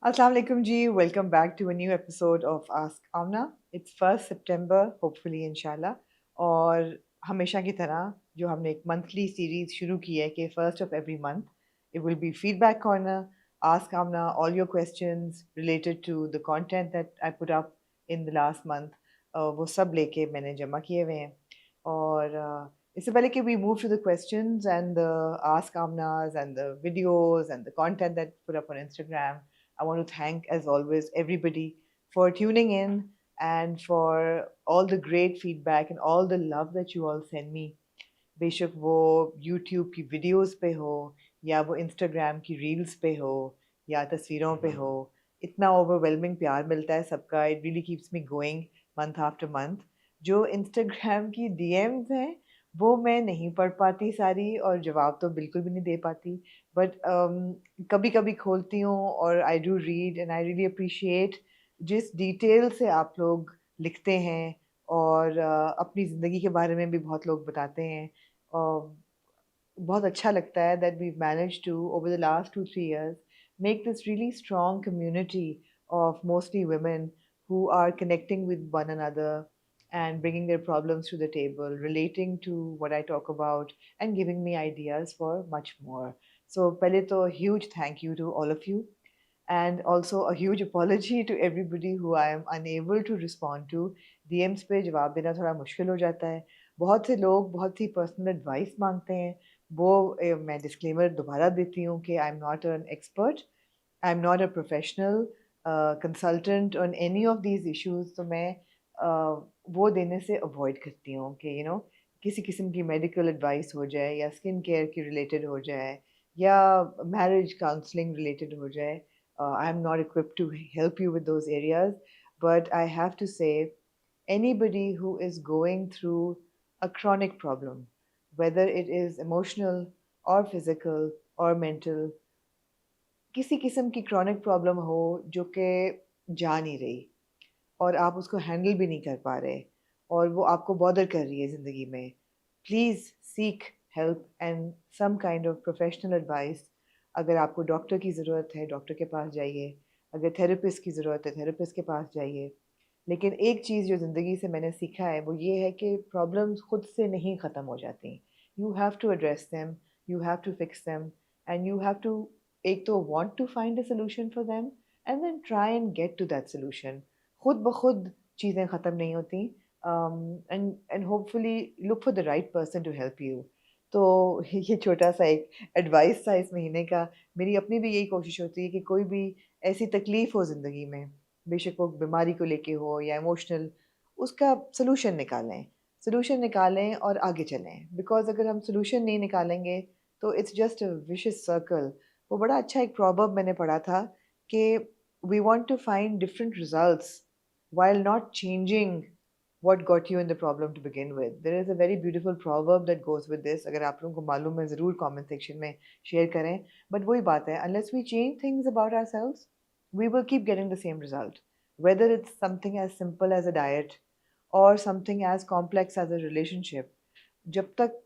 Assalamu alaikum ji, welcome back to a new episode of Ask Amna. It's 1st September, hopefully inshallah. और हमेशा की तरह जो हमने एक मंथली सीरीज शुरू की है कि first of every month it will be feedback corner, ask Amna all your questions related to the content that I put up in the last month. वो सब लेके मैंने जमा किए हुए हैं और इससे पहले कि we move to the questions and the ask Amnas and the videos and the content that put up on Instagram. I want to thank, as always, everybody for tuning in and for all the great feedback and all the love that you all send me. बेशक वो YouTube की videos पे हो या वो Instagram की reels पे हो या तस्वीरों पे हो, इतना ओवरवेलमिंग प्यार मिलता है सबका. It really keeps me going month after month. जो इंस्टाग्राम की डीएम्स हैं वो मैं नहीं पढ़ पाती सारी और जवाब तो बिल्कुल भी नहीं दे पाती, बट कभी कभी खोलती हूँ और I do read and I really appreciate जिस डिटेल से आप लोग लिखते हैं और अपनी ज़िंदगी के बारे में भी बहुत लोग बताते हैं. बहुत अच्छा लगता है that we've managed to, over the last 2-3 years, make this really strong community of mostly women who are connecting with one another and bringing their problems to the table, relating to what I talk about, and giving me ideas for much more. So, pehle to a huge thank you to all of you, and also a huge apology to everybody who I am unable to respond to. DMs पे जवाब देना थोड़ा मुश्किल हो जाता है. बहुत से लोग बहुत ही पर्सनल एडवाइस मांगते हैं. वो मैं डिस्क्लेमर दोबारा देती हूँ कि I am not an expert, I am not a professional consultant on any of these issues. तो मैं वो देने से अवॉइड करती हूँ कि किसी किस्म की मेडिकल एडवाइस हो जाए या स्किन केयर की रिलेटेड हो जाए या मैरिज काउंसलिंग रिलेटेड हो जाए. I am not equipped to help you with those areas, but I have to say, anybody who is going through a chronic problem, whether it is emotional or physical or mental, किसी किस्म की chronic problem हो जो कि जा नहीं रही और आप उसको हैंडल भी नहीं कर पा रहे और वो आपको बॉदर कर रही है ज़िंदगी में, please seek help and some kind of professional advice. अगर आपको डॉक्टर की ज़रूरत है, डॉक्टर के पास जाइए. अगर थेरेपिस्ट की ज़रूरत है, थेरेपिस्ट के पास जाइए. लेकिन एक चीज़ जो ज़िंदगी से मैंने सीखा है वो ये है कि प्रॉब्लम्स खुद से नहीं ख़त्म हो जाती. You have to address them, you have to fix them, and you have to एक तो want to find a solution for them and then try and get to that solution. खुद ब खुद चीज़ें ख़त्म नहीं होती. And hopefully look for the right person to help you. तो ये छोटा सा एक एडवाइस था इस महीने का. मेरी अपनी भी यही कोशिश होती है कि कोई भी ऐसी तकलीफ़ हो ज़िंदगी में, बेशक वो बीमारी को लेके हो या इमोशनल, उसका सॉल्यूशन निकालें और आगे चलें. बिकॉज़ अगर हम सॉल्यूशन नहीं निकालेंगे तो it's just a vicious circle. वो बड़ा अच्छा एक प्रॉवर्ब मैंने पढ़ा था कि we want to find different results while not changing what got you in the problem to begin with. There is a very beautiful proverb that goes with this. अगर आप लोगों को मालूम है ज़रूर comment section में share करें. But वही बात है, unless we change things about ourselves, we will keep getting the same result. Whether it's something as simple as a diet or something as complex as a relationship, जब तक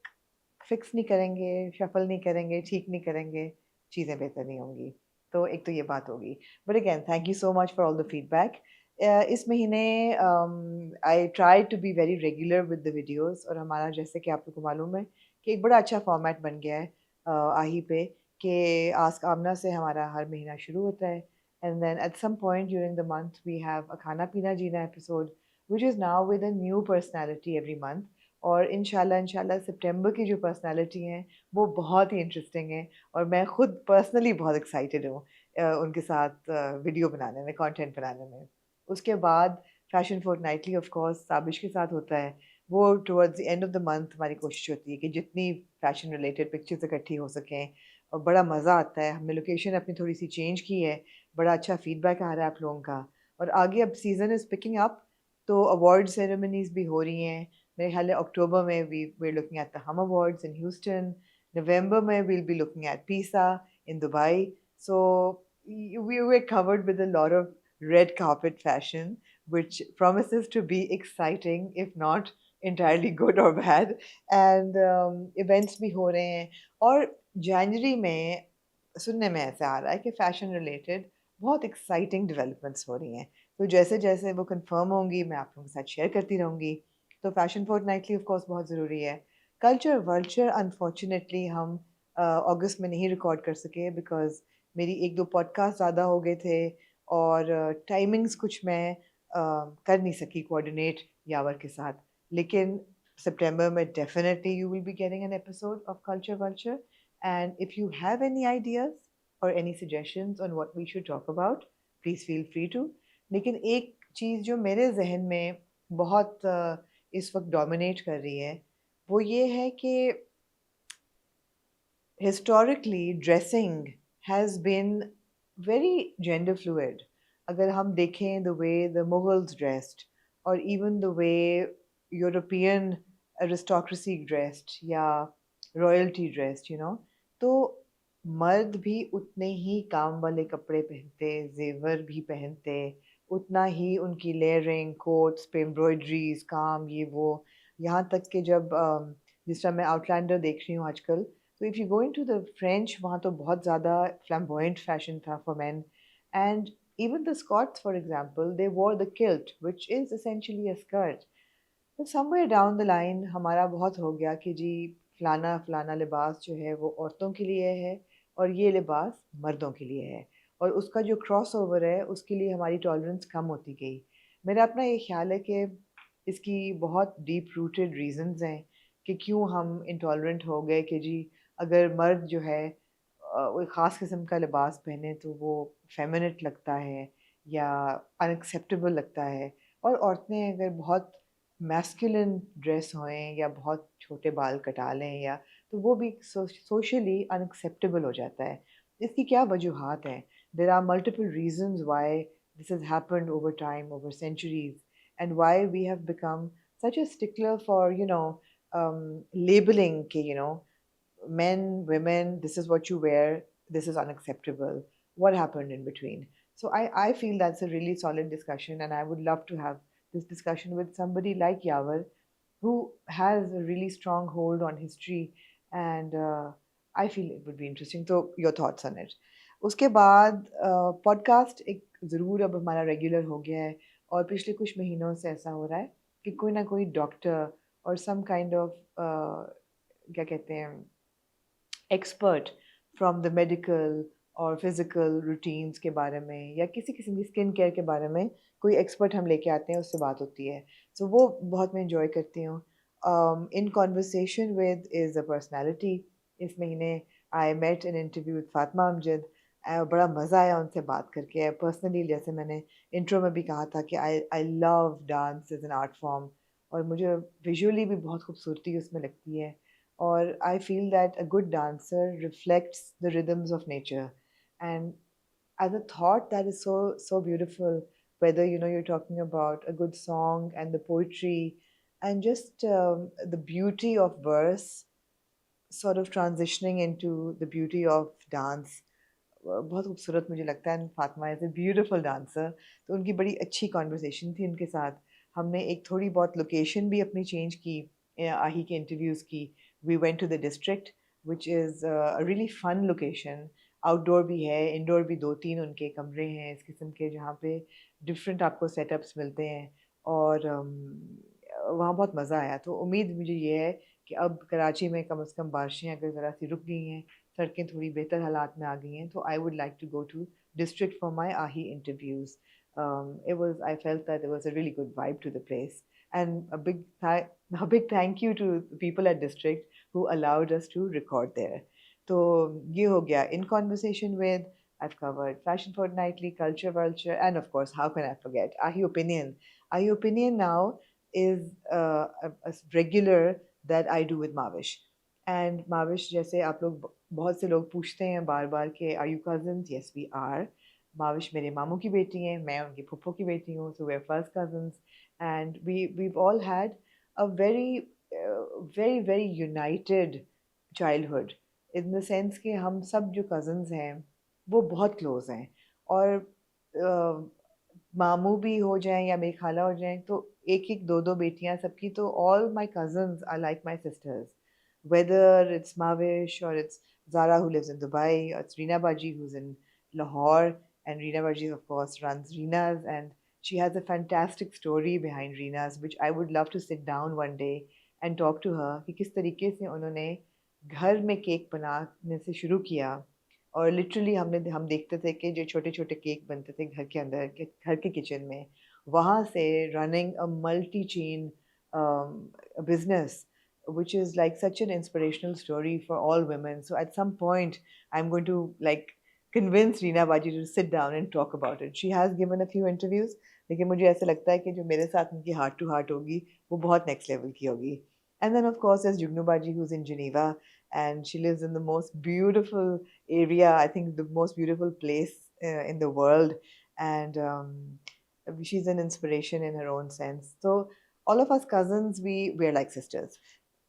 fix नहीं करेंगे, shuffle नहीं करेंगे, ठीक नहीं करेंगे, चीज़ें बेहतर नहीं होंगी. तो एक तो ये बात होगी. But again thank you so much for all the feedback. इस महीने I try to be very regular with the videos और हमारा जैसे कि आप लोग को मालूम है कि एक बड़ा अच्छा फॉर्मेट बन गया है आही पे कि आस्क आमना से हमारा हर महीना शुरू होता है. And then at some point during the month we have a खाना पीना जीना episode which is now with a new personality every month. और इंशाल्लाह इंशाल्लाह सितंबर की जो पर्सनालिटी हैं वो बहुत ही इंटरेस्टिंग है और मैं खुद पर्सनली बहुत एक्साइटेड हूँ उनके साथ वीडियो बनाने में, कंटेंट बनाने में. उसके बाद फैशन फोर्टनाइटली ऑफ कोर्स साबिश के साथ होता है. वो towards the end of the month हमारी कोशिश होती है कि जितनी फैशन रिलेटेड पिक्चर्स इकट्ठी हो सकें और बड़ा मज़ा आता है. हमने लोकेशन अपनी थोड़ी सी चेंज की है, बड़ा अच्छा फीडबैक आ रहा है आप लोगों का. और आगे अब सीज़न इज़ पिकिंग अप तो अवार्ड सेरेमनीज़ भी हो रही हैं. मेरे ख्याल है अक्टूबर में we're looking at the Hum Awards in Houston. November में we'll be looking at PISA in Dubai. So we were covered with a lot of red carpet fashion, which promises to be exciting, if not entirely good or bad. And events भी हो रहे हैं और जनवरी में सुनने में ऐसा आ रहा है कि फैशन रिलेटेड बहुत एक्साइटिंग डेवलपमेंट्स हो रही हैं। तो जैसे जैसे वो कंफर्म होंगी मैं आप लोगों के साथ शेयर करती रहूँगी। तो फैशन फोर्टनाइटली ऑफ कोर्स बहुत ज़रूरी है। कल्चर वर्चर अनफॉर्चुनेटली हम अगस्त में नहीं रिकॉर्ड कर सके बिकॉज़ मेरी 1-2 पॉडकास्ट ज़्यादा हो गए थे और टाइमिंग्स कुछ मैं कर नहीं सकी कोऑर्डिनेट यावर के साथ। लेकिन सितंबर में definitely you will be getting an episode of culture vulture and if you have any ideas और any suggestions on what we should talk about please feel free to. लेकिन एक चीज़ जो मेरे ज़हन में बहुत इस वक्त डोमिनेट कर रही है वो ये है कि historically dressing has been very gender fluid. अगर हम देखें the way the Mughals dressed or even the way European aristocracy dressed या royalty dressed, you know, तो मर्द भी उतने ही काम वाले कपड़े पहनते, जेवर भी पहनते, उतना ही उनकी लेयरिंग, कोट्स पे एम्ब्रॉयडरीज, काम ये वो, यहाँ तक कि जब जिस तरह मैं आउटलैंडर देख रही हूँ आजकल, तो if you go into the French वहाँ तो बहुत ज़्यादा फ्लैम्बॉयंट फैशन था for main and even the Scots, for example, they wore the kilt, which is essentially a skirt. तो somewhere down the line हमारा बहुत हो गया कि जी फलाना फलाना लिबास जो है वो औरतों के लिए है और ये लिबास मर्दों के लिए है और उसका जो क्रॉस ओवर है उसके लिए हमारी टॉलरेंस कम होती गई। मेरा अपना ये ख्याल है कि इसकी बहुत डीप रूटेड रीजंस हैं कि क्यों हम इंटॉलरेंट हो गए कि जी अगर मर्द जो है वो ख़ास किस्म का लिबास पहने तो वो फेमिनिट लगता है या अनएक्सेप्टेबल लगता है और औरतें अगर बहुत मैस्कुलिन ड्रेस होएं या बहुत छोटे बाल कटा लें या तो वो भी सोशली अनएक्सेप्टेबल हो जाता है। इसकी क्या वजूहात हैं? There are multiple reasons why this has happened over time, over centuries and why we have become such a stickler for labeling कि men, women, this is what you wear, this is unacceptable. What happened in between? So I feel that's a really solid discussion, and I would love to have this discussion with somebody like Yavar, who has a really strong hold on history, and I feel it would be interesting. So your thoughts on it? उसके बाद podcast एक ज़रूर अब हमारा regular हो गया है और पिछले कुछ महीनों से ऐसा हो रहा है कि कोई ना कोई डॉक्टर और सम काइंड ऑफ क्या कहते हैं एक्सपर्ट फ्रॉम द मेडिकल और फिजिकल रूटीन्स के बारे में या किसी किस्म की स्किन केयर के बारे में कोई एक्सपर्ट हम लेके आते हैं उससे बात होती है सो वो बहुत मैं इंजॉय करती हूँ in conversation with is a personality इस महीने I met an interview with Fatima Amjad बड़ा मज़ा आया उनसे बात करके पर्सनली जैसे मैंने इंट्रो में भी कहा था कि I love dance as an art form और मुझे विजुअली भी बहुत खूबसूरती उसमें लगती है or I feel that a good dancer reflects the rhythms of nature. And as a thought that is so beautiful, whether you're talking about a good song and the poetry and just the beauty of verse sort of transitioning into the beauty of dance. बहुत खूबसूरत मुझे लगता है Fatima is a beautiful dancer तो उनकी बड़ी अच्छी conversation थी उनके साथ हमने एक थोड़ी बहुत लोकेशन भी अपनी चेंज की आही के इंटरव्यूज़ की we went to the district which is a really fun location outdoor भी है इंडोर भी 2-3 उनके कमरे हैं इस किस्म के जहाँ पे डिफरेंट आपको सेटअप्स मिलते हैं और वहाँ बहुत मज़ा आया तो उम्मीद मुझे ये है कि अब कराची में कम से कम बारिशें अगर ज़रा सी रुक गई हैं सड़कें थोड़ी बेहतर हालात में आ गई हैं तो I would like to go to district for my AHI interviews. I felt that there was a really good vibe to the place. And a big thank you to the people at district who allowed us to record there. So, ye ho gaya. In conversation with, I've covered Fashion Fortnightly, Culture Vulture, and of course, how can I forget? AHI Opinion. AHI Opinion now is a regular that I do with Mavish. And Mavish जैसे आप लोग बहुत से लोग पूछते हैं बार बार कि are you cousins yes we are Mavish मेरे मामू की बेटी हैं मैं उनकी फुफ्फो की बेटी हूँ so we are first cousins and we all had a very very very united childhood in the sense कि हम सब जो कज़न्स हैं वो बहुत क्लोज हैं और मामू भी हो जाएं या मेरी खाला हो जाएं तो एक एक दो दो बेटियां सबकी तो all my cousins are like my sisters whether it's Mavish or it's Zara who lives in Dubai or it's Reena Baji who's in Lahore. and Reena Varghese, of course, runs Reena's, and she has a fantastic story behind Reena's, which I would love to sit down one day and talk to her कि किस तरीके से उन्होंने घर में cake बनाने से शुरू किया और लिटरली हम देखते थे कि जो छोटे छोटे केक बनते थे घर के अंदर घर के किचन में वहाँ से running a multi chain business, which is like such an inspirational story for all women. So at some point, I'm going to like convince Reena Baji to sit down and talk about it. She has given a few interviews, लेकिन मुझे ऐसा लगता है कि जो मेरे साथ उनकी हार्ट टू हार्ट होगी वो बहुत नेक्स्ट लेवल की होगी. And then of course there's Jugnu Baji who's in Geneva and she lives in the most beautiful area, I think the most beautiful place in the world, and she's an inspiration in her own sense. So all of us cousins, we're like sisters.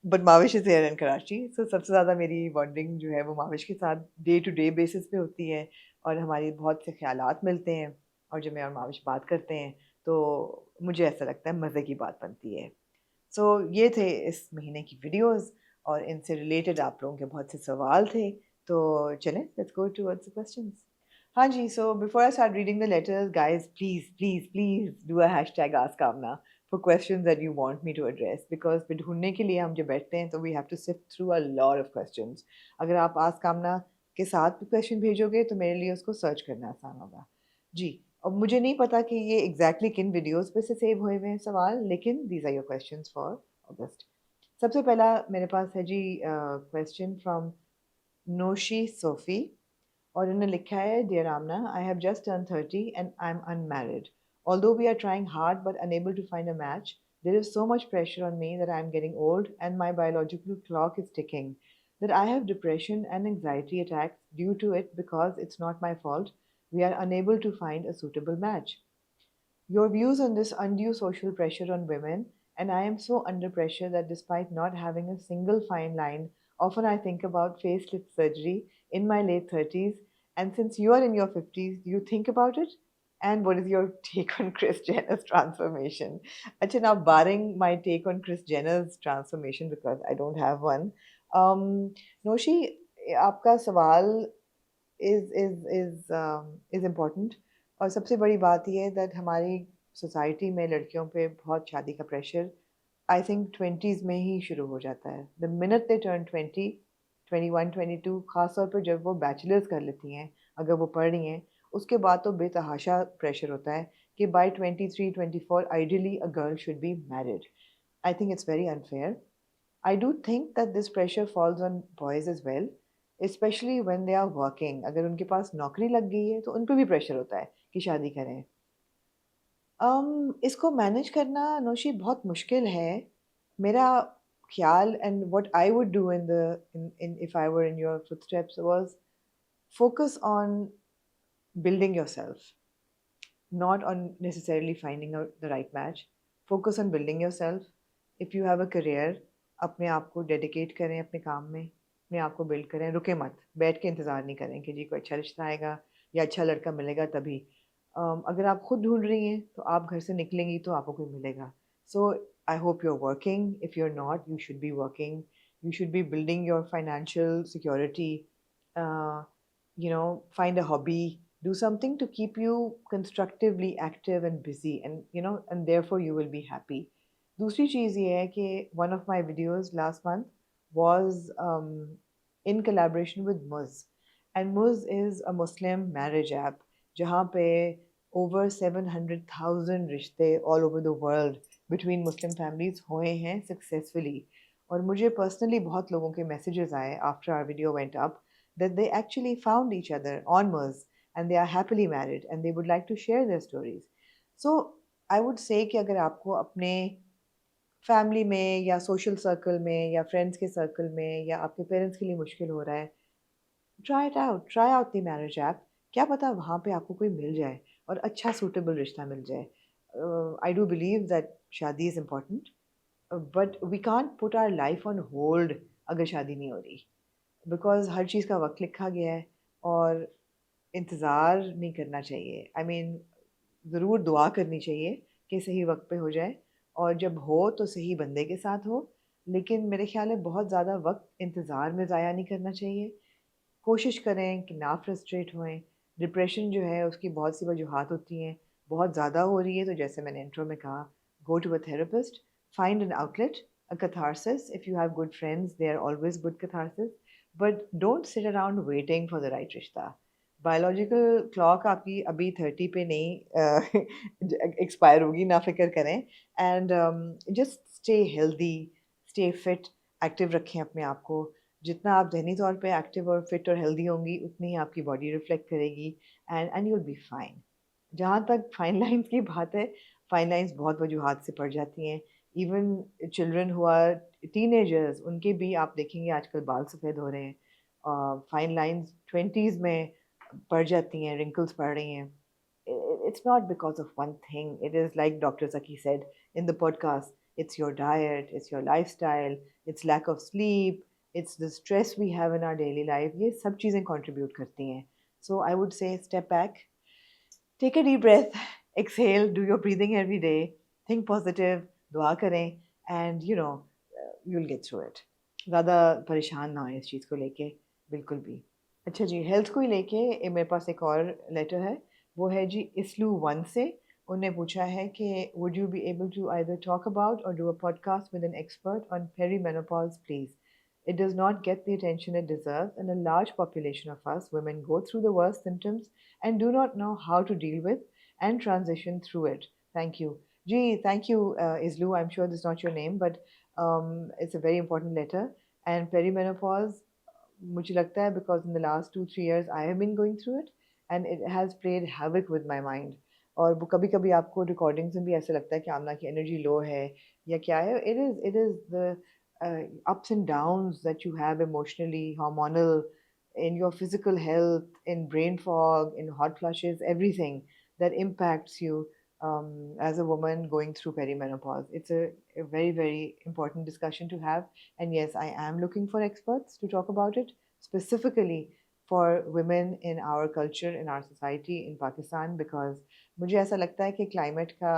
But Mavish is here in Karachi, so सबसे ज़्यादा मेरी bonding जो है वो माविश के साथ day to day basis पे होती है और हमारी बहुत से ख्यालात मिलते हैं और जब मैं और माविश बात करते हैं तो मुझे ऐसा लगता है मज़े की बात बनती है. सो ये थे इस महीने की वीडियोस और इनसे रिलेटेड आप लोगों के बहुत से सवाल थे, तो चलें let's go towards the questions. हाँ जी, so before I start reading the letters guys, please please please do a hashtag ask Amna for questions that you want me to address, because फिर ढूंढने के लिए हम जब बैठते हैं तो we have to sift through a lot of questions. अगर आप आस्क कामना के साथ भी क्वेश्चन भेजोगे तो मेरे लिए उसको सर्च करना आसान होगा जी. अब मुझे नहीं पता कि ये एग्जैक्टली किन वीडियोस पे से सेव हुए हुए हैं सवाल, लेकिन these are your questions for August. सबसे पहला मेरे पास है जी क्वेश्चन फ्रॉम नोशी सोफी और इन्होंने लिखा है, dear Amna, I have just turn 30 and I am unmarried. Although we are trying hard but unable to find a match, there is so much pressure on me that I am getting old and my biological clock is ticking, that I have depression and anxiety attacks due to it because it's not my fault. We are unable to find a suitable match. Your views on this undue social pressure on women, and I am so under pressure that despite not having a single fine line, often I think about facelift surgery in my late 30s. And since you are in your 50s, do you think about it? And what is your take on Kris Jenner's transformation? Actually, now barring my take on Kris Jenner's transformation because I don't have one, Noshi, आपका सवाल is important. और सबसे बड़ी बात ये है that हमारी society में लड़कियों पे बहुत शादी का प्रेशर आई थिंक 20s में ही शुरू हो जाता है. द मिनट दे टर्न 20, 21, 22, ख़ासतौर पर जब वो बैचलर्स कर लेती हैं, अगर वो पढ़ रही हैं, उसके बाद तो बेतहाशा प्रेशर होता है कि by 23, 24 ideally a girl should be married. I think it's very unfair. I do think that this pressure falls on boys as well, especially when they are working. अगर उनके पास नौकरी लग गई है तो उन पे भी प्रेशर होता है कि शादी करें. इसको मैनेज करना नोशी बहुत मुश्किल है. मेरा ख्याल and what I would do in if I were in your footsteps was focus on building yourself, not on necessarily finding out the right match. Focus on building yourself. If you have a career, अपने आप को dedicate करें अपने काम में, अपने आप को बिल्ड करें, रुके मत, बैठ के इंतज़ार नहीं करें कि जी कोई अच्छा रिश्ता आएगा या अच्छा लड़का मिलेगा तभी. अगर आप खुद ढूंढ रही हैं तो आप घर से निकलेंगी तो आपको कोई मिलेगा. So I hope you are working. If you are not, you should be working. You should be building your financial security. Find a hobby, do something to keep you constructively active and busy, and therefore you will be happy. दूसरी चीज़ ये है कि one of my videos last month was in collaboration with Muz, and Muz is a Muslim marriage app जहाँ पे over 700,000 रिश्ते all over the world between Muslim families हुए हैं successfully. और मुझे personally बहुत लोगों के messages आए after our video went up that they actually found each other on Muz and they are happily married and they would like to share their stories. So I would say कि अगर आपको अपने family में या social circle में या friends के circle में या आपके पेरेंट्स के लिए मुश्किल हो रहा है, try out the marriage app. क्या पता वहाँ पे आपको कोई मिल जाए और अच्छा सूटेबल रिश्ता मिल जाए. I do believe that shaadi is important, but we can't put our life on hold अगर शादी नहीं हो रही, बिकॉज हर चीज़ का वक्त लिखा गया है और इंतज़ार नहीं करना चाहिए. आई मीन ज़रूर दुआ करनी चाहिए कि सही वक्त पे हो जाए और जब हो तो सही बंदे के साथ हो, लेकिन मेरे ख्याल है बहुत ज़्यादा वक्त इंतज़ार में ज़ाया नहीं करना चाहिए. कोशिश करें कि ना फ्रस्ट्रेट होएं. डिप्रेशन जो है उसकी बहुत सी वजूहात होती हैं, बहुत ज़्यादा हो रही है तो जैसे मैंने इंट्रो में कहा, go to a therapist, find an outlet, a catharsis. If you have good friends, they are always good catharsis. But don't sit around waiting for the right रिश्ता. बायोलॉजिकल क्लॉक आपकी अभी 30 पे नहीं एक्सपायर होगी, ना फिक्र करें. And just stay healthy, stay fit, active रखें अपने आप को. जितना आप जहनी तौर पे एक्टिव और फिट और हेल्दी होंगी उतनी ही आपकी बॉडी रिफ्लेक्ट करेगी. And you will be fine. जहाँ तक फाइन लाइंस की बात है, फाइन लाइंस बहुत वजूहात से पड़ जाती हैं. Even children who are teenagers, उनके भी आप देखेंगे आजकल बाल सफ़ेद हो रहे हैं. फाइन लाइंस 20s में पड़ जाती हैं, रिंकल्स पड़ रही हैं. It's not because of one thing. It is like Dr. Saki said in the podcast, it's your diet, it's your lifestyle, it's lack of sleep, it's the stress we have in our daily life. ये सब चीज़ें contribute करती हैं. So I would say step back, take a deep breath, exhale, do your breathing every day, think positive, दुआ करें, and you'll get through it. ज़्यादा परेशान ना हो इस चीज़ को लेके, बिल्कुल भी. अच्छा जी, हेल्थ को ही लेके मेरे पास एक और लेटर है. वो है जी इसलू 1 से. उन्हें पूछा है कि would you be able to either talk about और do a podcast with an expert on perimenopause please. It does not get the attention it deserves, and a large population of us women go through the worst symptoms and do not know how to deal with and transition through it. Thank you. Gee, thank you, Islu. I'm sure this is not your name, but it's a very important letter. And perimenopause, मुझे लगता है because in the last 2-3 years I have been going through it and it has played havoc with my mind. और वो कभी कभी आपको recordings में भी ऐसा लगता है कि आमना की एनर्जी लो है या क्या है. It is the ups and downs that you have emotionally, hormonal, in your physical health, in brain fog, in hot flushes, everything that impacts you as a woman going through perimenopause. It's a very, very important discussion to have. And yes, I am looking for experts to talk about it, specifically for women in our culture, in our society, in Pakistan, because मुझे ऐसा लगता है कि climate का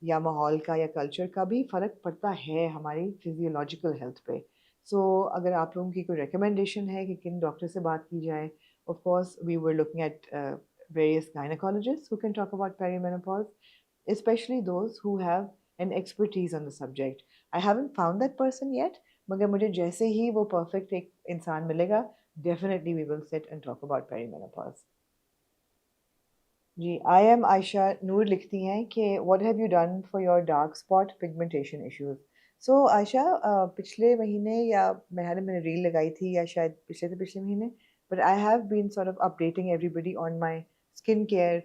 या माहौल का या कल्चर का भी फ़र्क पड़ता है हमारी फिजियोलॉजिकल हेल्थ पे. सो अगर आप लोगों की कोई रिकमेंडेशन है कि किन डॉक्टर से बात की जाए, of course we were looking at various gynecologists who can talk about perimenopause, especially those who have an expertise on the subject. I haven't found that person yet, मगर मुझे जैसे ही वो perfect एक इंसान मिलेगा, definitely we will sit and talk about perimenopause. Ji, I am Ayesha नूर लिखती हैं कि what have you done for your dark spot pigmentation issues? So Ayesha, पिछले महीने या मैंने रील लगाई थी या शायद पिछले से पिछले महीने, but I have been sort of updating everybody on my skincare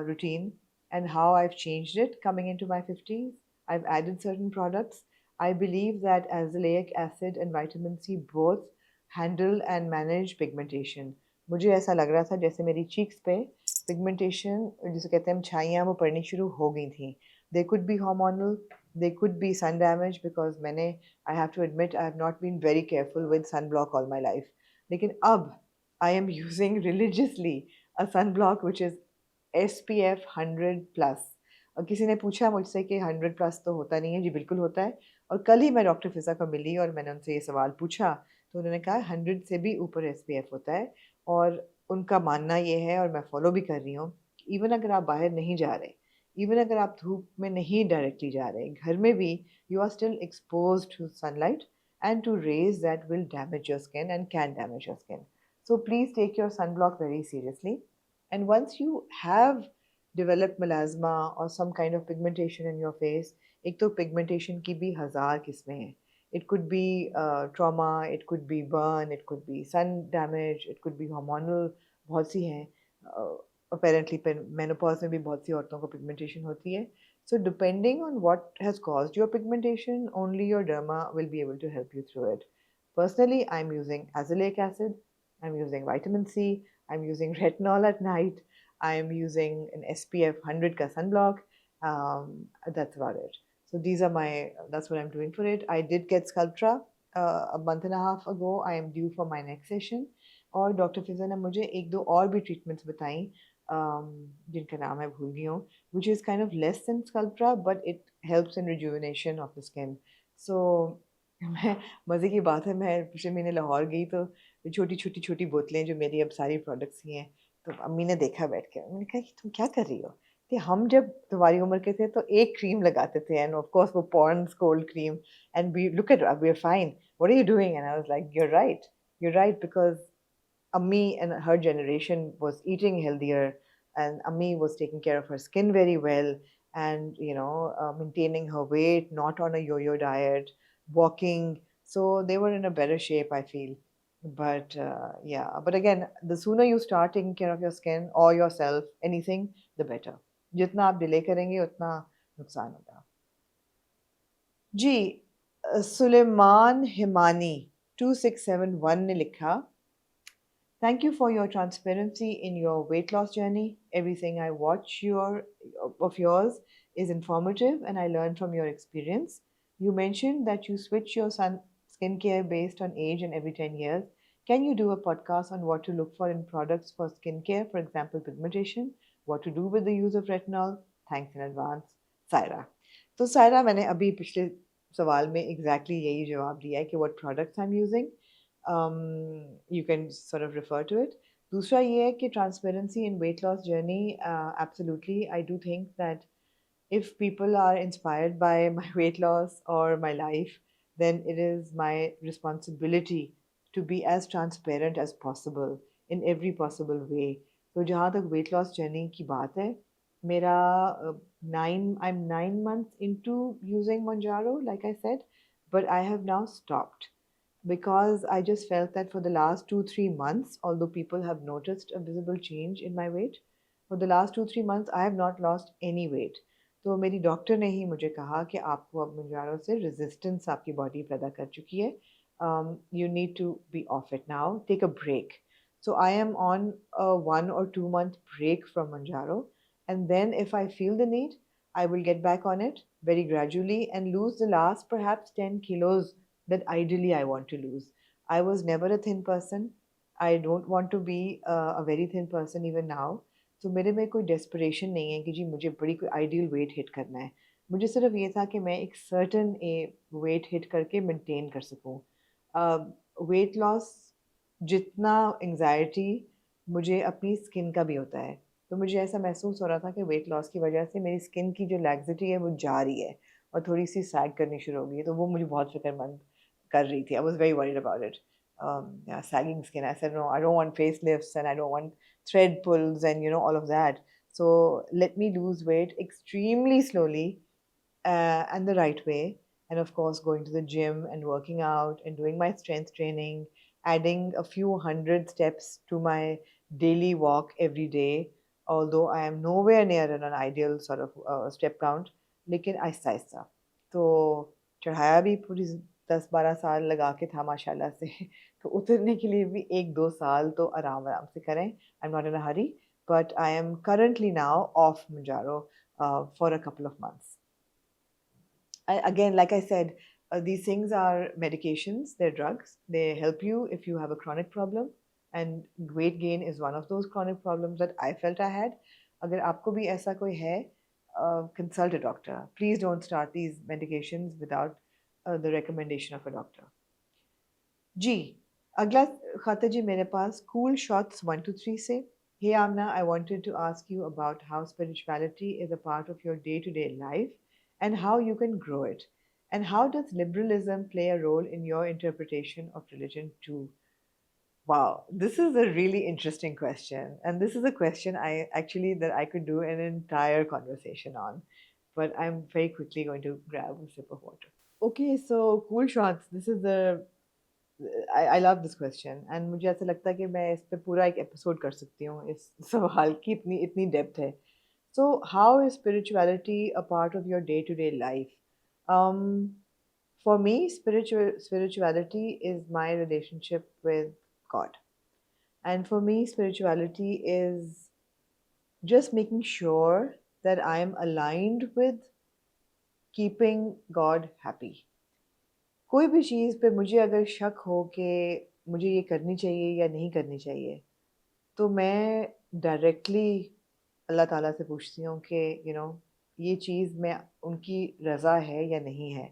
routine and how I've changed it coming into my 50s. I've added certain products. I believe that azelaic acid and vitamin C both handle and manage pigmentation. मुझे ऐसा लग रहा था जैसे मेरी cheeks पे pigmentation, जिसे कहते हैं हम, छाइयाँ वो पड़नी शुरू हो गई थी. They could be hormonal, they could be sun damage, because मैंने, I have to admit, I have not been very careful with sun block all my life. लेकिन अब I am using religiously a sun block which is SPF 100+. और किसी ने पूछा मुझसे कि 100+ तो होता नहीं है. जी बिल्कुल होता है. और कल ही मैं डॉक्टर फिज़ा को मिली और मैंने उनसे ये सवाल पूछा, तो उन्होंने कहा 100 से भी ऊपर SPF होता है. और उनका मानना ये है और मैं फॉलो भी कर रही हूँ, इवन अगर आप बाहर नहीं जा रहे, इवन अगर आप धूप में नहीं डायरेक्टली जा रहे, घर में भी you are still expose to sunlight and to rays that will damage your skin and can damage your skin. So please take your sunblock very seriously. And once you have developed melasma or some kind of pigmentation in your face, एक तो pigmentation की भी हजार किस्में हैं. It could be trauma, it could be burn, it could be sun damage, it could be hormonal, बहुत सी हैं. Apparently menopause में भी बहुत सी औरतों को pigmentation होती है. So depending on what has caused your pigmentation, only your derma will be able to help you through it. Personally, I'm using azelaic acid, I'm using vitamin C, I'm using retinol at night, I'm using an SPF 100 ka sunblock. That's about it. So these are that's what I'm doing for it. I did get Sculptra a month and a half ago. I am due for my next session. और doctor फिजा ने मुझे एक दो और भी treatments बताई, जिनका नाम मैं भूल गई हूँ, which is kind of less than Sculptra, but it helps in rejuvenation of the skin. So मैं, मज़े की बात है, मैं पिछले महीने लाहौर गई तो छोटी छोटी छोटी बोतलें जो मेरी अब सारी प्रोडक्ट्स की हैं, तो अम्मी ने देखा बैठ के, मैंने कहा कि तुम क्या कर रही हो? कि हम जब तुम्हारी उम्र के थे तो एक क्रीम लगाते थे, एंड ऑफ कोर्स वो Pond's cold cream, and we look at we are fine, what are you doing? And I was like, you're right, because Ammi and her generation was eating healthier, and Ammi was taking care of her skin very well, and maintaining her weight, not on a yo-yo diet, walking. So they were in a better shape, I feel. But yeah, but again, the sooner you start taking care of your skin or yourself, anything, the better. जितना आप delay करेंगे उतना नुकसान होगा जी। सुलेमान हिमानी 2671 ने लिखा, thank you for your transparency in your weight loss journey. Everything I watch of yours is informative and I learn from your experience. You mentioned that you switch your skincare based on age and every 10 years. Can you do a podcast on what to look for in products for skincare, for example, pigmentation, what to do with the use of retinol? Thanks in advance, Saira. So Saira, मैंने अभी पिछले सवाल में exactly यही जवाब दिया है कि what products I'm using. You can sort of refer to it. दूसरा ये है कि transparency in weight loss journey, absolutely. I do think that if people are inspired by my weight loss or my life, then it is my responsibility to be as transparent as possible in every possible way. तो जहाँ तक weight loss journey की बात है, मेरा I'm 9 months into using Monjaro, like I said, but I have now stopped because I just felt that for the last 2-3 months, although people have noticed a visible change in my weight, for the last 2-3 months I have not lost any weight. तो मेरी doctor ने ही मुझे कहा कि आपको अब मुंजारो से resistance आपकी बॉडी पैदा कर चुकी है, you need to be off it now, take a break. So I am on a 1 or 2 month break from Manjaro, and then if I feel the need, I will get back on it very gradually and lose the last perhaps 10 kilos that ideally I want to lose. I was never a thin person. I don't want to be a very thin person even now. तो मेरे में कोई desperation नहीं है कि जी मुझे बड़ी कोई आइडियल वेट हिट करना है. मुझे सिर्फ ये था कि मैं एक सर्टन वेट हिट करके मेंटेन कर सकूं. वेट लॉस जितना एंजाइटी मुझे अपनी स्किन का भी होता है, तो मुझे ऐसा महसूस हो रहा था कि वेट लॉस की वजह से मेरी स्किन की जो लैक्सिटी है वो जा रही है और थोड़ी सी सैग करनी शुरू हो गई है, तो वो मुझे बहुत फिक्रमंद कर रही थी. I was very worried about it. Yeah, sagging skin. I said, no, I don't want facelifts and I don't want thread pulls and all of that. So let me lose weight extremely slowly and the right way. And of course, going to the gym and working out and doing my strength training, adding a few hundred steps to my daily walk every day. Although I am nowhere near an ideal sort of step count, लेकिन आहिस्ता आहिस्ता तो चढ़ाया भी पूरी 10-12 साल लगा के था माशाल्लाह से. तो उतरने के लिए भी 1-2 साल तो आराम आराम से करें. I am not in a Hari, but I am currently now off Mounjaro for a couple of months. Again, like I said, these things are medications, they're drugs. They help you if you have a chronic problem, and weight gain is one of those chronic problems that I felt I had. अगर आपको भी ऐसा कोई है, consult a doctor. Please don't start these medications without the recommendation of a doctor. जी, अगला खाता जी मेरे पास Cool Shots 123 से. Hey Amna, I wanted to ask you about how spirituality is a part of your day-to-day life and how you can grow it. And how does liberalism play a role in your interpretation of religion too? Wow, this is a really interesting question. And this is a question that I could do an entire conversation on. But I'm very quickly going to grab a sip of water. Okay, so Cool Shots, this is the I love this question, and मुझे ऐसा लगता है कि मैं इस पे पूरा एक एपिसोड कर सकती हूँ इस सवाल की, इतनी इतनी डेप्थ है. So how is spirituality a part of your day-to-day life? Um, for me, spirituality is my relationship with God, and for me, spirituality is just making sure that I am aligned with keeping God happy. कोई भी चीज़ पे मुझे अगर शक हो कि मुझे ये करनी चाहिए या नहीं करनी चाहिए, तो मैं डायरेक्टली अल्लाह ताला से पूछती हूँ कि ये चीज़ मैं उनकी रज़ा है या नहीं है,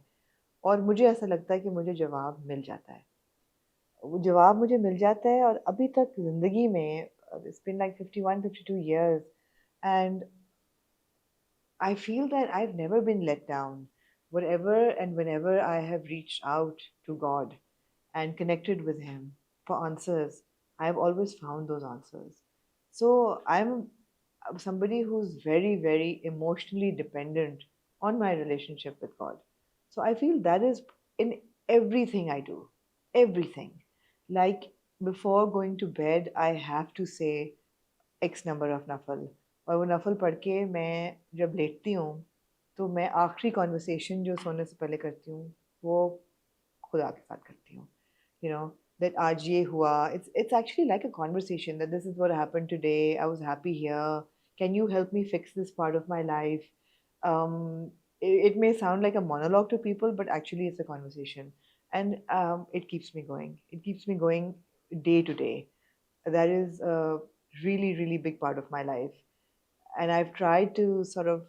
और मुझे ऐसा लगता है कि मुझे जवाब मिल जाता है. वो जवाब मुझे मिल जाता है, और अभी तक ज़िंदगी में It's been like 51, 52 years. And I feel that I've never been let down. Whatever and whenever I have reached out to God and connected with Him for answers, I've always found those answers. So I'm somebody who's very, very emotionally dependent on my relationship with God. So I feel that is in everything I do, everything. Like before going to bed, I have to say x number of नफल, और वो नफल पढ़ के मैं जब लेटती हूँ तो मैं आखिरी कॉन्वर्सेशन जो सोने से पहले करती हूँ वो खुदा के साथ करती हूँ. You know, that आज ये हुआ, it's actually like a conversation that this is what happened today, I was happy here, can you help me fix this part of my life. It may sound like a monologue to people, but actually it's a conversation. And it keeps me going, it keeps me going day to day. That is a really, really big part of my life. And I've tried to sort of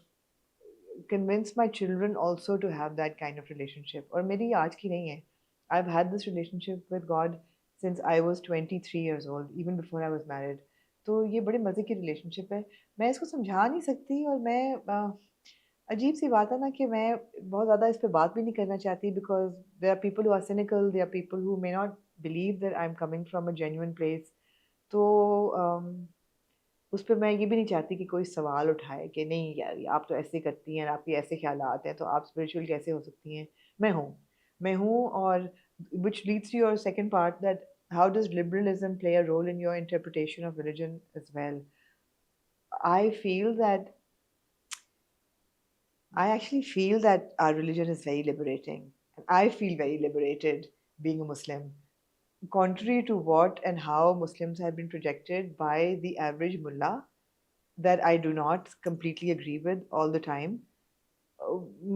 convince my children also to have that kind of relationship. और मेरी आज की नहीं है. I've had this relationship with God since I was 23 years old, even before I was married. तो ये बड़े मज़े की रिलेशनशिप है. मैं इसको समझा नहीं सकती, और मैं अजीब सी बात है ना कि मैं बहुत ज़्यादा इस पे बात भी नहीं करना चाहती, because there are people who are cynical, there are people who may not believe that I'm coming from a genuine place. तो उस पे मैं ये भी नहीं चाहती कि कोई सवाल उठाए कि नहीं यार, ये आप तो ऐसे करती हैं, आपके ऐसे ख़्यालात हैं, तो आप स्पिरिचुअल कैसे हो सकती हैं? मैं हूँ, मैं हूँ. और which leads to your second part, that how does liberalism play a role in your interpretation of religion as well? I feel that I actually feel that our religion is very liberating. And I feel very liberated being a Muslim. Contrary to what and how Muslims have been projected by the average mullah, that I do not completely agree with all the time.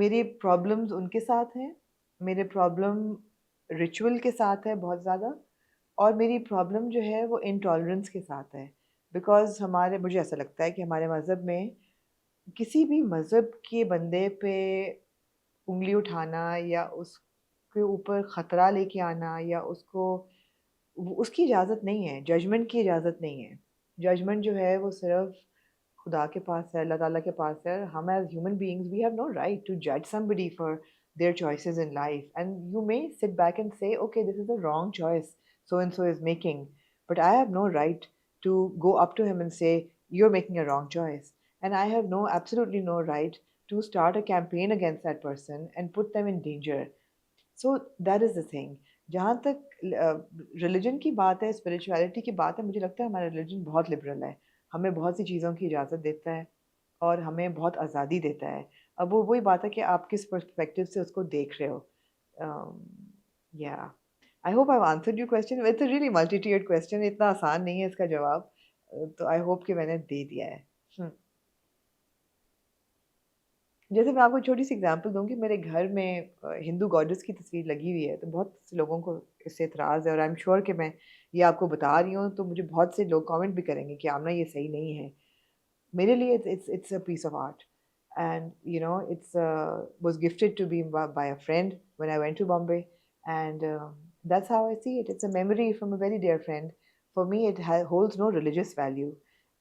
मेरे problems उनके साथ हैं, मेरे problem ritual के साथ है बहुत ज़्यादा, और मेरी प्रॉब्लम जो है वो इंटॉलरेंस के साथ है. बिकॉज़ हमारे मुझे ऐसा लगता है कि हमारे मज़हब में किसी भी मज़हब के बंदे पे उँगली उठाना या उसके ऊपर ख़तरा लेके आना या उसको उसकी इजाज़त नहीं है, जजमेंट की इजाज़त नहीं है. जजमेंट जो है वो सिर्फ़ खुदा के पास है, अल्लाह ताला के पास है. हम as human beings we have no right to जज somebody for their choices in life. And you may sit back and say, okay, this is a wrong choice so and so is making. But I have no right to go up to him and say, you're making a wrong choice. And I have absolutely no right to start a campaign against that person and put them in danger. So that is the thing. जहाँ तक religion की बात है, spirituality की बात है, मुझे लगता है हमारा रिलीजन बहुत लिबरल है. हमें बहुत सी चीज़ों की इजाज़त देता है और हमें बहुत आज़ादी देता है. अब वो वही बात है कि आप किस पर्सपेक्टिव से उसको देख रहे हो. या I hope I have answered your question. It's a really multi tiered question, इतना आसान नहीं है इसका जवाब. तो आई होप कि मैंने दे दिया है. जैसे मैं आपको छोटी सी एग्जांपल दूँगी, मेरे घर में हिंदू गॉडेस की तस्वीर लगी हुई है, तो बहुत से लोगों को इससे एतराज़ है, और आई एम श्योर कि मैं ये आपको बता रही हूँ, तो मुझे बहुत से लोग कमेंट भी करेंगे कि आमना ये सही नहीं है. मेरे लिए it's a piece of art, and you know it's was gifted to me by a friend when I went to Bombay, and that's how I see it. It's a memory from a very dear friend. For me it holds no religious value,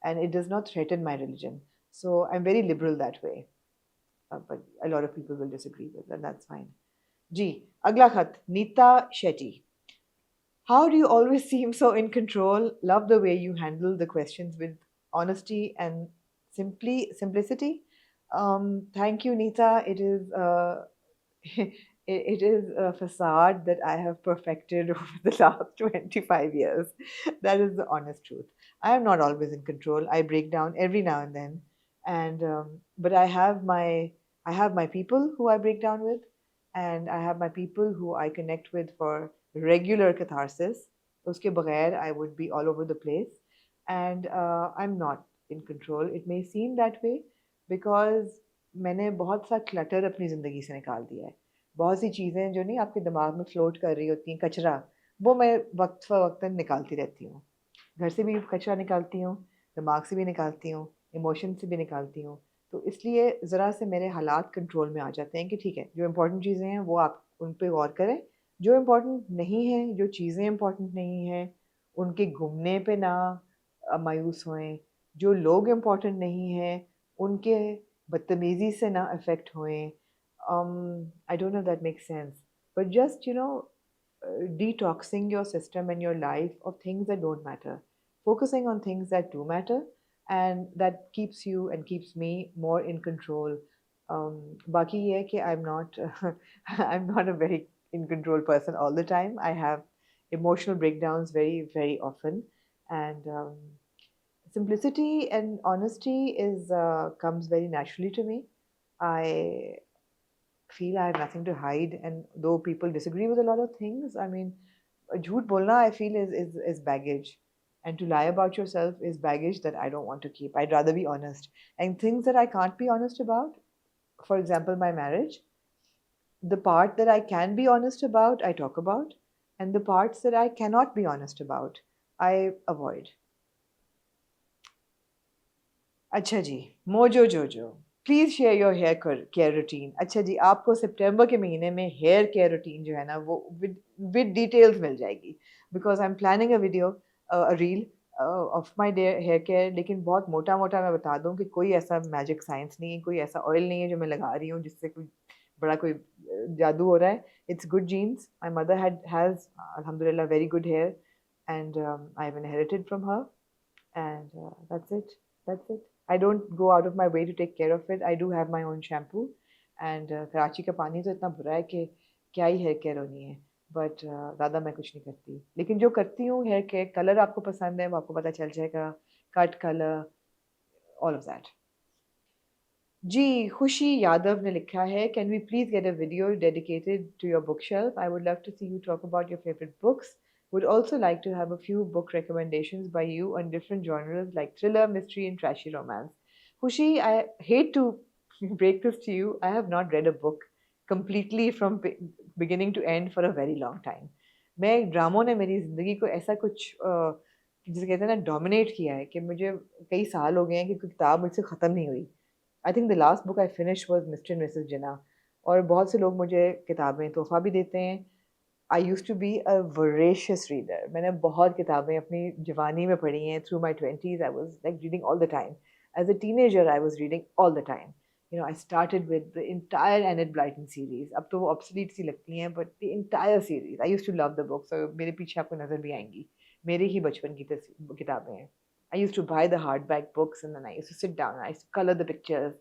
and it does not threaten my religion. So I am very liberal that way. But a lot of people will disagree with, and that's fine. जी, अगला खत Nita Shetty. How do you always seem so in control? Love the way you handle the questions with honesty and simplicity. Thank you, Nita. It is it is a facade that I have perfected over the last 25 years. That is the honest truth. I am not always in control. I break down every now and then, and but I have my people who I break down with, and I have my people who I connect with for regular catharsis. Uske baghair, I would be all over the place. And I'm not in control. It may seem that way because मैंने बहुत सा clutter अपनी ज़िंदगी से निकाल दिया है. बहुत सी चीज़ें जो नहीं आपके दिमाग में फ्लोट कर रही होती हैं, कचरा, वो मैं वक्त फ़वक्तन निकालती रहती हूँ. घर से भी कचरा निकालती हूँ, दिमाग से भी निकालती हूँ, इमोशन से भी निकालती हूँ. तो इसलिए ज़रा से मेरे हालात कंट्रोल में आ जाते हैं कि ठीक है, जो इम्पोर्टेंट चीज़ें हैं वो आप उन पे गौर करें. जो इम्पोर्टेंट नहीं है, जो चीज़ें इम्पोर्टेंट नहीं हैं, उनके घूमने पे ना मायूस होएं, जो लोग इम्पोर्टेंट नहीं हैं उनके बदतमीज़ी से ना affect होएं. I don't know if that makes sense, but just detoxing your system and your life of things that don't matter, focusing on things that do matter, and that keeps you and keeps me more in control. बाकी ये है कि I'm not I'm not a very in control person all the time. I have emotional breakdowns very, very often, and simplicity and honesty is comes very naturally to me. I feel I have nothing to hide, and though people disagree with a lot of things, I mean, jhoot bolna I feel is baggage, and to lie about yourself is baggage that I don't want to keep. I'd rather be honest. And things that I can't be honest about, for example, my marriage, the part that I can be honest about, I talk about, and the parts that I cannot be honest about, I avoid. अच्छा जी, Mojo Jojo, please share your hair care routine. अच्छा जी, आपको सितंबर के महीने में hair care routine जो है ना वो विद विद डिटेल्स मिल जाएगी, because I am planning a video, a reel of my hair care. लेकिन बहुत मोटा-मोटा मैं बता दूँ कि कोई ऐसा मैजिक साइंस नहीं है, कोई ऐसा ऑयल नहीं है जो मैं लगा रही हूँ जिससे कोई बड़ा कोई जादू हो रहा है. It's good genes. My mother has अल्हम्दुलिल्लाह very good hair, and I have inherited from her, and that's it. That's it. I don't go out of my way to take care of it. I do have my own shampoo, and Karachi का पानी तो इतना बुरा है कि क्या ही hair care होनी है. बट ज़्यादा मैं कुछ नहीं करती, लेकिन जो करती हूँ हेयर केयर, कलर आपको पसंद है वो आपको पता चल जाएगा, cut colour, all of that. जी, खुशी यादव ने लिखा है, can we please get a video dedicated to your book shelf? I would love to see you talk about your favourite books. Would also like to have a few book recommendations by you on different genres like thriller, mystery, and trashy romance. Hushi, I hate to break this to you. I have not read a book completely from beginning to end for a very long time. मैं ड्रामों ने मेरी ज़िंदगी को ऐसा कुछ जिसे कहते हैं ना डोमिनेट किया है कि मुझे कई साल हो गए हैं कि कोई किताब मुझसे ख़त्म नहीं हुई. I think the last book I finish was mister and missus Jinnah. और बहुत से लोग मुझे किताबें तोहफ़ा भी देते हैं. I used to be a voracious reader. मैंने बहुत किताबें अपनी जवानी में पढ़ी हैं. Through my 20s I was like reading all the time. As a teenager I was reading all the time. I started with the entire Enid Blyton series. अब तो वो ऑब्सोलीट सी लगती हैं, but the entire series I used to love the books. और मेरे पीछे आपको नज़र भी आएंगी, मेरे ही बचपन की किताबें हैं. I used to buy the hardback books, and then I used to sit down and I used to color the pictures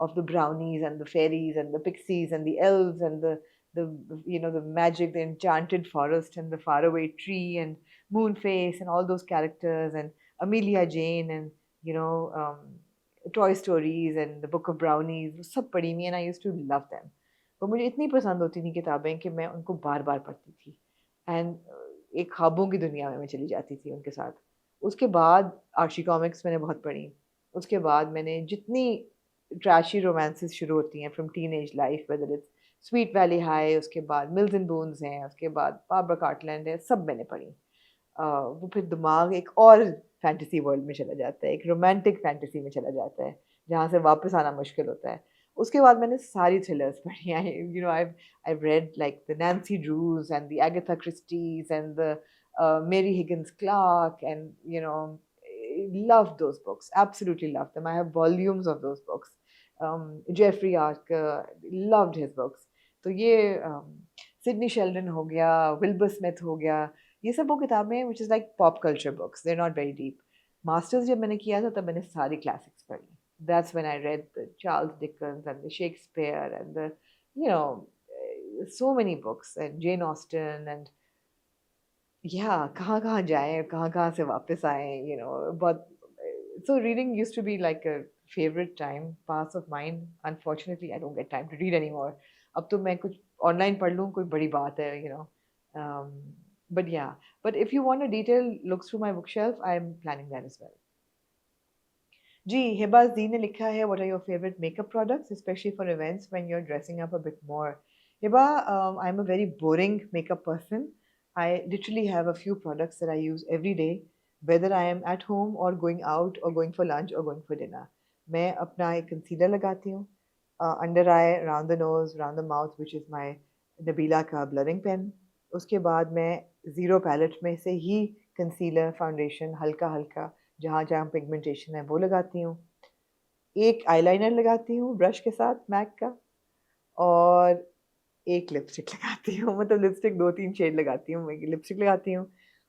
of the brownies and the fairies and the pixies and the elves and the the magic, the enchanted forest and the faraway tree and Moonface and all those characters and Amelia Jane and Toy Stories and the Book of Brownies. वो सब पढ़ी हुई, and I used to love them. वो मुझे इतनी पसंद होती थी किताबें कि मैं उनको बार बार पढ़ती थी, एंड एक ख्वाबों की दुनिया में मैं चली जाती थी उनके साथ. उसके बाद आर्शी कॉमिक्स मैंने बहुत पढ़ी. उसके बाद मैंने जितनी ट्रैशी रोमांसेस शुरू होती हैं from teenage life, whether it's sweet valley high, उसके बाद मिल्स एंड बोन्स हैं, उसके बाद बारबरा कार्टलैंड है, सब मैंने पढ़ी. वो फिर दिमाग एक और फैंटेसी वर्ल्ड में चला जाता है, एक रोमांटिक फैंटेसी में चला जाता है जहाँ से वापस आना मुश्किल होता है. उसके बाद मैंने सारी थ्रिलर्स पढ़ी हैं. I've read like the Nancy Drews and the Agatha Christie's and the Mary Higgins Clark, and loved those books. Absolutely loved them. I have volumes of those books. Jeffrey Archer, loved his books. तो ये Sidney Sheldon हो गया, Wilbur Smith हो गया, ये सब वो किताबें which is like pop culture books. They're not very deep. Masters जब मैंने किया था तब मैंने सारी क्लासिक्स पढ़ी. That's when I read the Charles Dickens and the Shakespeare and the so many books, and Jane Austen, and yeah, कहाँ-कहाँ जाएँ, कहाँ-कहाँ से वापस आएँ, but so reading used to be like a favorite time pass of mine. Unfortunately, I don't get time to read anymore. अब तो मैं कुछ ऑनलाइन पढ़ लूँ कोई बड़ी बात है. Um, but yeah, but if you want a detailed look through my bookshelf, I'm planning that as well. जी, हिबा ज़ी ने लिखा है, what are your favorite makeup products, especially for events when you're dressing up a bit more? Hiba, I'm a very boring makeup person. I literally have a few products that I use every day, whether I am at home or going out or going for lunch or going for dinner. मैं अपना एक concealer लगाती हूँ, under eye, around the nose, around the mouth, which is my Nabila का blurring pen. उसके बाद मैं zero palette में से ही concealer, foundation हल्का हल्का जहाँ जहाँ पिगमेंटेशन है वो लगाती हूँ। एक आईलाइनर लगाती हूँ ब्रश के साथ मैक का, और एक लिपस्टिक लगाती हूँ। मतलब लिपस्टिक 2-3 शेड लगाती हूँ, मैं लिपस्टिक लगाती हूँ,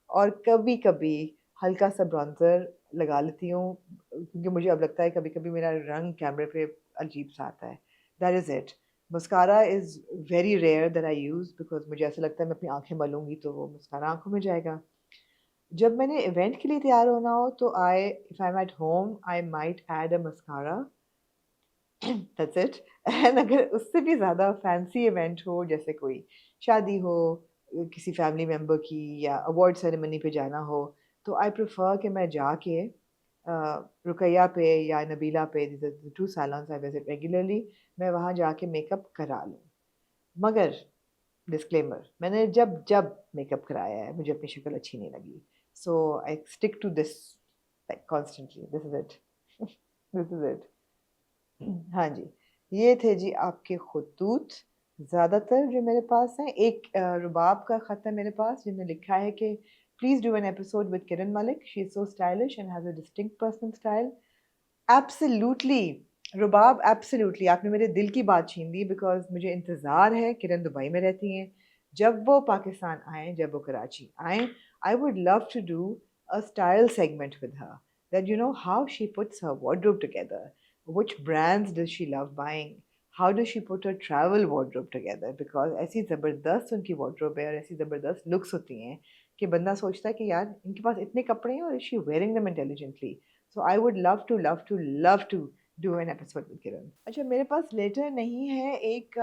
और कभी-कभी हल्का सा ब्रॉन्ज़र लगा लेती हूँ, क्योंकि मुझे अब लगता है कभी-कभी मेरा रंग कैमरे पे अजीब-सा आता है। That is it. Mascara is very rare that I use, because मुझे ऐसा लगता है मैं अपनी आँखें मलूँगी तो वो मस्कारा आँखों में जाएगा। जब मैंने इवेंट के लिए तैयार होना हो तो if I am at home, I might add a mascara, that's it. And अगर उससे भी ज़्यादा फैंसी इवेंट हो, जैसे कोई शादी हो, किसी फैमिली मेंबर की, या अवार्ड सेरेमनी पे जाना हो, तो आई प्रेफर कि मैं जाके रुकैया पे या नबीला पे, the two saloons I visit regularly, मैं वहाँ जाके मेकअप करा लूँ। मगर डिस्क्लेमर, मैंने जब जब मेकअप कराया है मुझे अपनी शक्ल अच्छी नहीं लगी, so I stick to this like constantly, this is it. This is it. हाँ जी, ये थे जी आपके खतूत ज़्यादातर जो मेरे पास हैं। एक रुबाब का ख़त है मेरे पास, जिन्होंने लिखा है कि please do an episode with Kiran Malik, she is so stylish and has a distinct personal style. Absolutely Rubab, absolutely आपने मेरे दिल की बात छीन ली, बिकॉज़ मुझे इंतज़ार है, किरण दुबई में रहती हैं, जब वो पाकिस्तान आएँ, जब वो कराची आएँ, I would love to do a style segment with her, that you know how she puts her wardrobe together, which brands does she love buying, how does she put her travel wardrobe together, because ऐसी ज़बरदस्त उनकी wardrobe है और ऐसी ज़बरदस्त looks होती हैं कि बंदा सोचता है कि यार इनके पास इतने कपड़े हैं और is she wearing them intelligently. So I would love to do an episode with Kiran. अच्छा, मेरे पास लेटर नहीं है। एक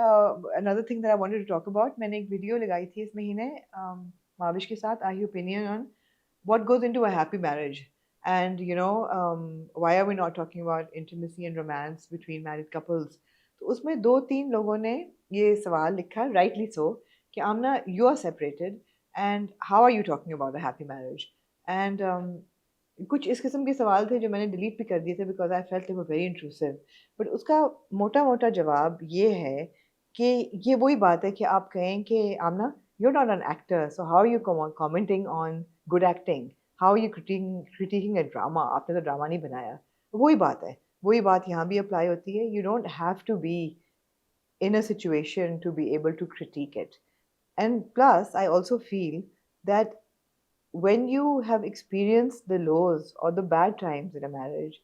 another thing that I wanted to talk about, मैंने एक वीडियो लगाई थी इस महीने माविश के साथ, I opinion on what goes into a happy marriage, and why are we not talking about intimacy and romance between married couples. तो उसमें 2-3 लोगों ने ये सवाल लिखा, rightly so, कि आमना, you are separated and how are you talking about a happy marriage, and कुछ इस किस्म के सवाल थे जो मैंने डिलीट भी कर दिए थे, because I felt they were very intrusive. But उसका मोटा मोटा जवाब ये है कि ये वही बात है कि आप कहें कि Amna, you are not an actor, so how you commenting on good acting, how you critiquing a drama, आपने तो ड्रामा नहीं बनाया। वही बात है, वही बात यहाँ भी अप्लाई होती है। You don't have to be in a situation to be able to critique it. And plus, I also feel that when you have experienced the lows or the bad times in a marriage,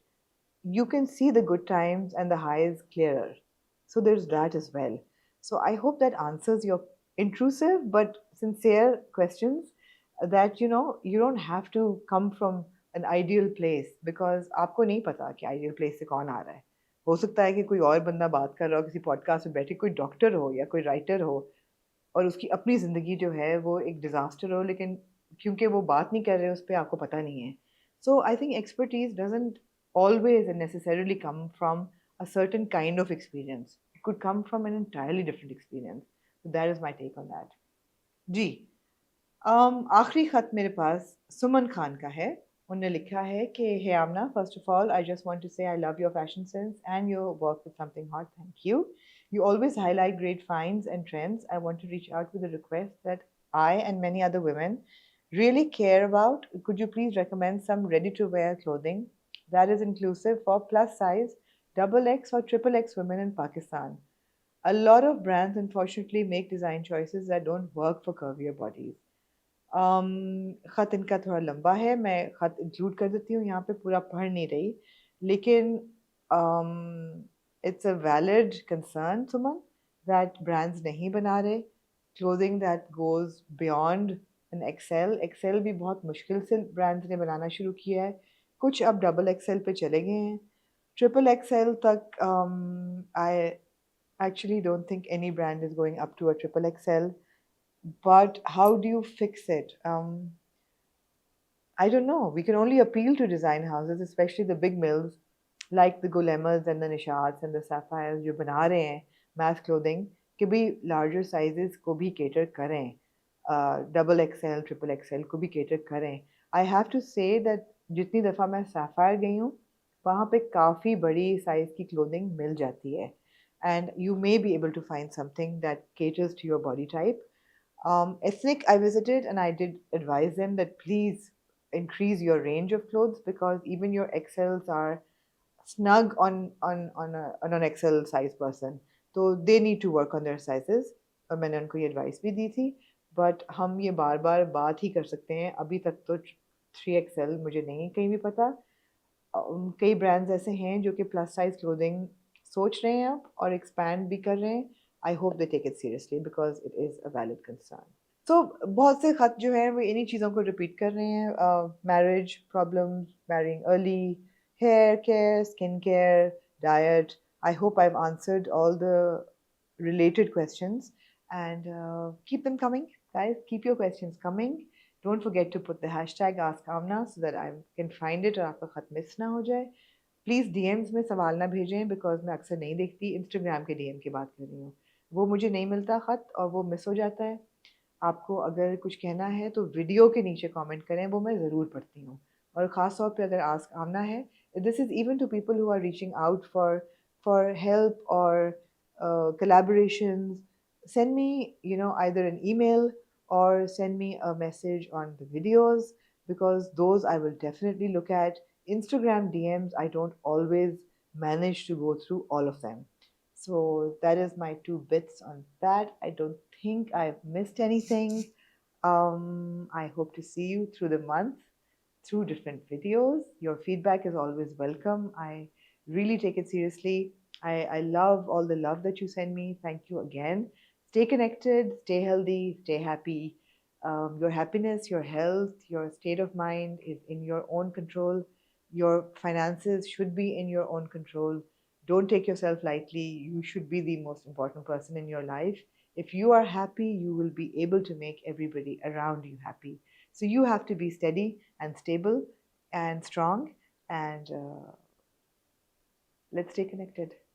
you can see the good times and the highs clearer. So there's that as well. So I hope that answers your intrusive but sincere questions, that you don't have to come from an ideal place, because आपको नहीं पता कि ideal place से कौन आ रहा है। हो सकता है कि कोई और बंदा बात कर रहा हो किसी पॉडकास्ट में बैठे, कोई डॉक्टर हो या कोई राइटर हो, और उसकी अपनी ज़िंदगी जो है वो एक डिज़ास्टर हो, लेकिन क्योंकि वो बात नहीं कर रहे उस पे आपको पता नहीं है। So I think expertise doesn't always and necessarily come from a certain kind of experience. It could come from an entirely different experience. So that is my take on that. जी, आखिरी खत मेरे पास सुमन खान का है। उन्होंने लिखा है कि hey Amna, first of all I just want to say I love your fashion sense and your work with something hot, thank you. You always highlight great finds and trends. I want to reach out with a request that I and many other women really care about. Could you please recommend some ready to wear clothing that is inclusive for plus size, double X or triple X women in Pakistan? A lot of brands unfortunately make design choices that don't work for curvier bodies. ख़त इनका थोड़ा लंबा है, मैं ख़त include कर देती हूँ यहाँ पे, पूरा पढ़ नहीं रही, लेकिन it's a valid concern Suman, that brands नहीं बना रहे clothing that goes beyond an XL. XL भी बहुत मुश्किल से ब्रांड्स ने बनाना शुरू किया है, कुछ अब डबल एक्सेल पे चले गए हैं, ट्रिपल एक्सेल तक आई actually don't think any brand is going up to a triple XL. But how do you fix it? I don't know. We can only appeal to design houses, especially the big mills like the Gulemas and the Nishats and the Sapphires जो बना रहे हैं mass clothing, कि भी larger sizes को भी cater करें, double XL, triple XL को भी cater करें. I have to say that जितनी दफ़ा मैं Sapphire गई हूँ, वहाँ पे काफ़ी बड़ी size की clothing मिल जाती है, and you may be able to find something that caters to your body type. Ethnic, I visited and I did advise them that please increase your range of clothes, because even your XLs are snug on an XL size person. तो they need to work on their sizes, और मैंने उनको ये advice भी दी थी. But हम ये बार बार बात ही कर सकते हैं. अभी तक तो 3XL मुझे नहीं कहीं भी पता. कई ब्रांड्स ऐसे हैं जो कि प्लस साइज क्लोथिंग सोच रहे हैं अब और एक्सपैंड भी कर रहे हैं. I hope they take it seriously because it is a valid concern. तो बहुत से खत जो हैं वो इन्हीं चीज़ों को रिपीट कर रहे हैं. Marriage problem, marrying early, hair care, skin care, diet. I hope I've answered all the related questions, and keep them coming, guys. Keep your questions coming. Don't forget to put the hashtag AskAmna so that I can find it और आपका खत miss ना हो जाए. Please DMs में सवाल ना भेजें बिकॉज मैं अक्सर नहीं देखती. इंस्टाग्राम के DM की बात कर रही हूँ. वो मुझे नहीं मिलता खत और वो मिस हो जाता है. आपको अगर कुछ कहना है तो वीडियो के नीचे कमेंट करें, वो मैं ज़रूर पढ़ती हूँ. और ख़ास तौर पे अगर आस्क आमना है, this is even to people who are reaching out for help और collaborations. Send me, either an email or send me a message on the videos, because those I will definitely look at. Instagram DMs, I don't always manage to go through all of them. So that is my two bits on that. I don't think I've missed anything. I hope to see you through the month, through different videos. Your feedback is always welcome. I really take it seriously. I love all the love that you send me. Thank you again. Stay connected, stay healthy, stay happy. Your happiness, your health, your state of mind is in your own control. Your finances should be in your own control. Don't take yourself lightly. You should be the most important person in your life. If you are happy, you will be able to make everybody around you happy. So you have to be steady and stable and strong, and let's stay connected.